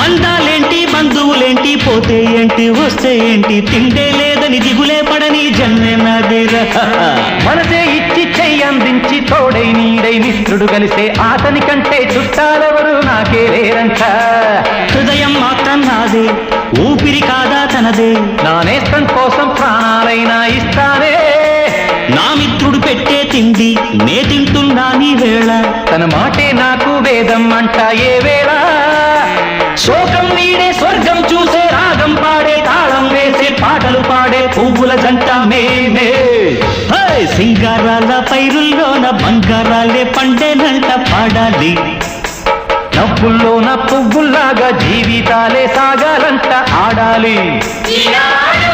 బంధాలేంటి బంధువులేంటి పోతే ఏంటి వస్తే ఏంటి తిండే లేదని దిగులే పడని జన్మే నాదేరా మనసే ఇచ్చి చెయ్యి అందించి తోడై నీడై మిత్రుడు కలిసే అతని కంటే చుట్టాలెవరు నాకే లేరంట హృదయం మాత్రం నాదే ఊపిరి కాదా తనదే నా నేస్తం కోసం ప్రాణాలైనా ఇస్తానే నా మిత్రుడు పెట్టే తిండి నే తింటున్నా నీ వేళ తన మాటే నాకు వేదం అంట ఏ వేళ శోకం వీడే స్వర్గం చూసే రాగం పాడే తాళం వేసే పాటలు పాడే పువ్వుల జంట మేమే సింగారాల పైరుల్లోన బంగారాలే పండేనంట పాడాలి నవ్వుల్లోన పువ్వుల్లాగా జీవితాలే సాగాలంట ఆడాలి ఈనాడు